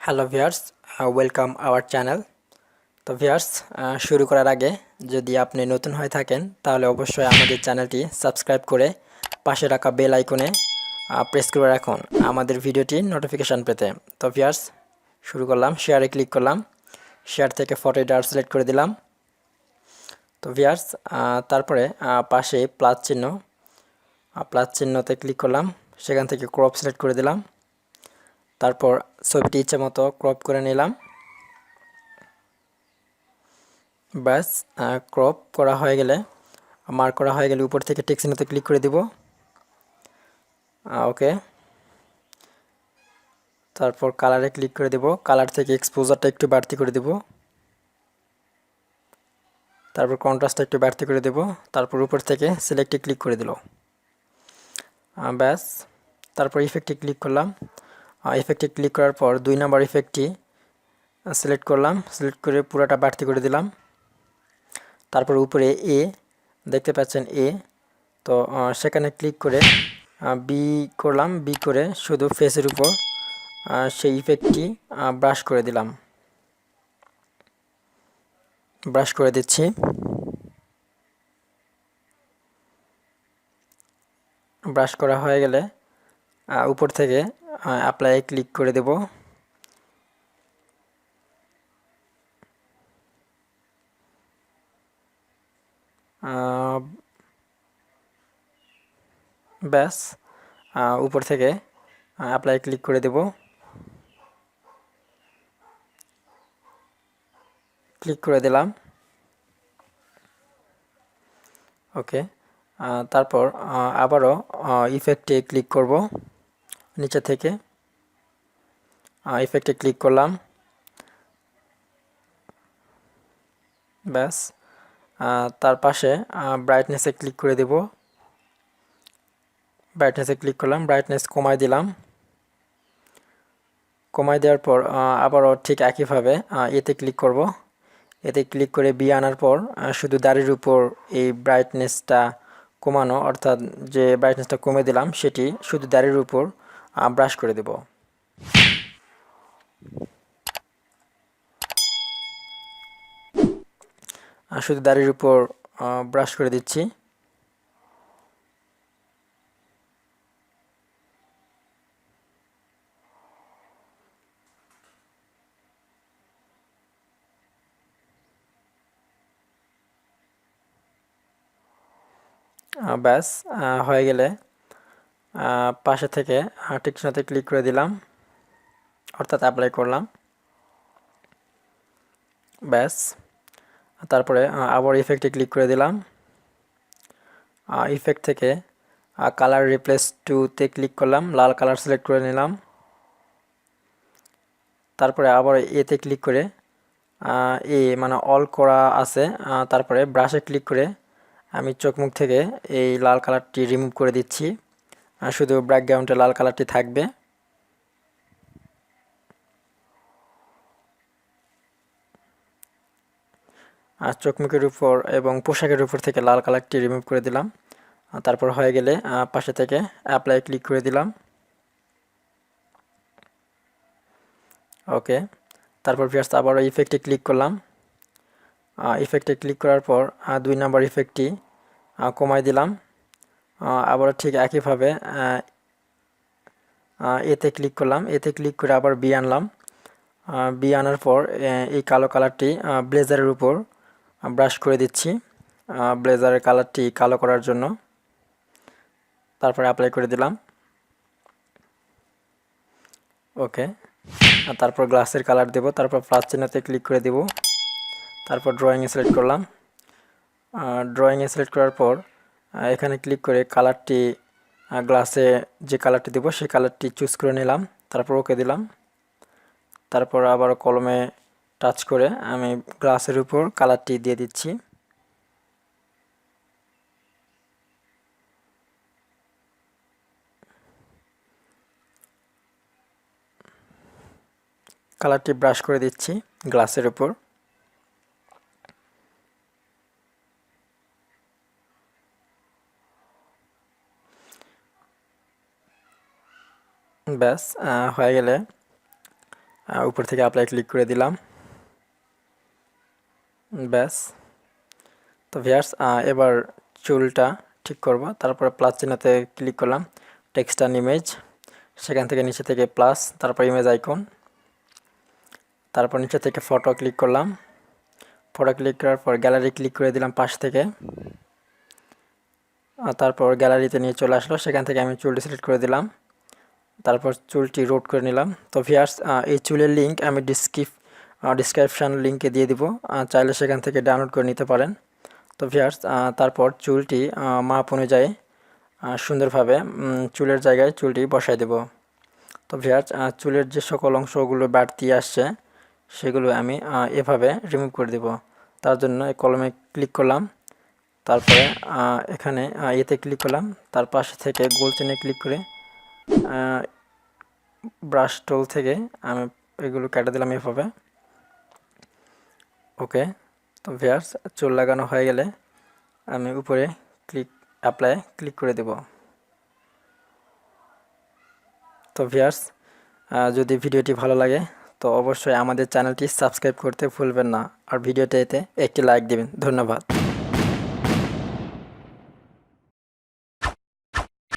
Hello viewers, welcome our channel. তো viewers, শুরু করার আগে যদি আপনি নতুন হয়ে থাকেন তাহলে অবশ্যই আমাদের চ্যানেলটি সাবস্ক্রাইব করে পাশে রাখা বেল আইকনে প্রেস করে রাখুন আমাদের ভিডিওটি নোটিফিকেশান পেতে। তো ভিউয়ার্স, শুরু করলাম। শেয়ারে ক্লিক করলাম, শেয়ার থেকে ফটো এডিটর সিলেক্ট করে দিলাম। তো ভিউয়ার্স, তারপরে পাশে প্লাস চিহ্নতে ক্লিক করলাম, সেখান থেকে ক্রপ সিলেক্ট করে দিলাম। তারপর ছবিটি ইচ্ছে মতো ক্রপ করে নিলাম। ব্যাস, ক্রপ করা হয়ে গেলে, মার্ক করা হয়ে গেলে উপর থেকে টেক্সট চিহ্নতে ক্লিক করে দিব। ওকে, তারপর কালারে ক্লিক করে দেব। কালার থেকে এক্সপোজারটা একটু বাড়তি করে দেব, তারপর কন্ট্রাস্টটা একটু বাড়তি করে দেব। তারপর উপর থেকে সিলেক্টে ক্লিক করে দিল। ব্যাস, তারপর ইফেক্টে ক্লিক করলাম। ইফেক্টে ক্লিক করার পর 2 নাম্বার ইফেক্টটি সিলেক্ট করলাম, সিলেক্ট করে পুরোটা বাড়তি করে দিলাম। তারপর উপরে এ দেখতে পাচ্ছেন, তো সেখানে ক্লিক করে বি করলাম। বি করে শুধু ফেসের উপর সেই ইফেক্টটি ব্রাশ করে দিলাম, ব্রাশ করে দিচ্ছি। ব্রাশ করা হয়ে গেলে উপর থেকে অ্যাপ্লাই ক্লিক করে দেব। ব্যাস, উপর থেকে অ্যাপ্লাই ক্লিক করে দেব। ক্লিক করে দিলাম। ওকে, তারপর আবারও ইফেক্টে ক্লিক করব। নিচে থেকে ইফেক্টে ক্লিক করলাম। ব্যাস, তার পাশে ব্রাইটনেসে ক্লিক করে দেব। ব্রাইটনেসে ক্লিক করলাম, ব্রাইটনেস কমায় দিলাম। কমায় দেওয়ার পর আবারও ঠিক একইভাবে এতে ক্লিক করব। এতে ক্লিক করে বি আনার পর শুধু দাড়ির উপর এই ব্রাইটনেসটা কমানো, অর্থাৎ যে ব্রাইটনেসটা কমে দিলাম সেটি শুধু দাড়ির উপর ব্রাশ করে দেব। শুধু দাড়ির উপর ব্রাশ করে দিচ্ছি। ব্যাস, হয়ে গেলে পাশে থেকে টিকচিহ্নতে ক্লিক করে দিলাম, অর্থাৎ অ্যাপ্লাই করলাম। ব্যাস, তারপরে আবার ইফেক্টে ক্লিক করে দিলাম। ইফেক্ট থেকে কালার রিপ্লেস টুতে ক্লিক করলাম, লাল কালার সিলেক্ট করে নিলাম। তারপরে আবার এতে ক্লিক করে মানে অল করা আছে, তারপরে ব্রাশে ক্লিক করে আমি চোখ মুখ থেকে এই লাল কালারটি রিমুভ করে দিচ্ছি। শুধু ব্যাকগ্রাউন্ডে লাল কালারটি থাকবে। আর চোখ মুখের উপর এবং পোশাকের উপর থেকে লাল কালারটি রিমুভ করে দিলাম। তারপর হয়ে গেলে পাশে থেকে অ্যাপ্লাই ক্লিক করে দিলাম। ওকে, তারপর ভিউয়ার্স আবারও ইফেক্টে ক্লিক করলাম। ইফেক্টে ক্লিক করার পর 2 নাম্বার ইফেক্টটি কমাই দিলাম। আবার ঠিক একইভাবে এতে ক্লিক করলাম। এতে ক্লিক করে আবার বি আনলাম। বি আনার পর এই কালো কালারটি ব্লেজারের উপর ব্রাশ করে দিচ্ছি, ব্লেজারের কালারটি কালো করার জন্য। তারপর অ্যাপ্লাই করে দিলাম। ওকে, তারপর গ্লাসের কালার দেব। তারপর প্লাস চিহ্নতে ক্লিক করে দেব। তারপর ড্রয়িংয়ে সিলেক্ট করলাম। ড্রয়িংয়ে সিলেক্ট করার পর এখানে ক্লিক করে কালারটি গ্লাসে যে কালারটি দেব সেই কালারটি চুজ করে নিলাম। তারপর ওকে দিলাম। তারপর আবার কলমে টাচ করে আমি গ্লাসের উপর কালারটি দিয়ে দিচ্ছি। কালারটি ব্রাশ করে দিচ্ছি গ্লাসের উপর। ব্যাস, হয়ে গেলে উপর থেকে অ্যাপ্লাই ক্লিক করে দিলাম। ব্যাস। তো ভিউয়ার্স এবার চুলটা ঠিক করব। তারপরে প্লাস চিহ্নতে ক্লিক করলাম, টেক্সট অ্যান্ড ইমেজ, সেখান থেকে নিচে থেকে প্লাস, তারপর ইমেজ আইকন, তারপর নিচে থেকে ফটো ক্লিক করলাম। ফটো ক্লিক করার পর গ্যালারি ক্লিক করে দিলাম পাশ থেকে। তারপর গ্যালারিতে নিয়ে চলে আসলো, সেখান থেকে আমি চুলটি সিলেক্ট করে দিলাম। তারপর চুলটি রোট করে নিলাম। তো ভিউয়ার্স এই চুলের লিঙ্ক আমি ডিসক্রিপশান লিঙ্কে দিয়ে দিব, চাইলে সেখান থেকে ডাউনলোড করে নিতে পারেন। তো ভিউয়ার্স তারপর চুলটি মাপ অনুযায়ী সুন্দরভাবে চুলের জায়গায় চুলটি বসায় দেব। তো ভিউয়ার্স চুলের যে সকল অংশগুলো বাড়তি আসছে সেগুলো আমি এভাবে রিমুভ করে দেব। তার জন্য এই কলমে ক্লিক করলাম, তারপরে এখানে এতে ক্লিক করলাম, তার পাশে থেকে গোল চিহ্নে ক্লিক করে ব্রাশ টুল থেকে আমি এগুলো কেটে দিলাম এভাবে। ওকে। তো ভিউয়ার্স চুল লাগানো হয়ে গেলে আমি উপরে অ্যাপ্লাই ক্লিক করে দেব। তো ভিউয়ার্স যদি ভিডিওটি ভালো লাগে তো অবশ্যই আমাদের চ্যানেলটি সাবস্ক্রাইব করতে ভুলবেন না, আর ভিডিওটিতে একটি লাইক দেবেন। ধন্যবাদ।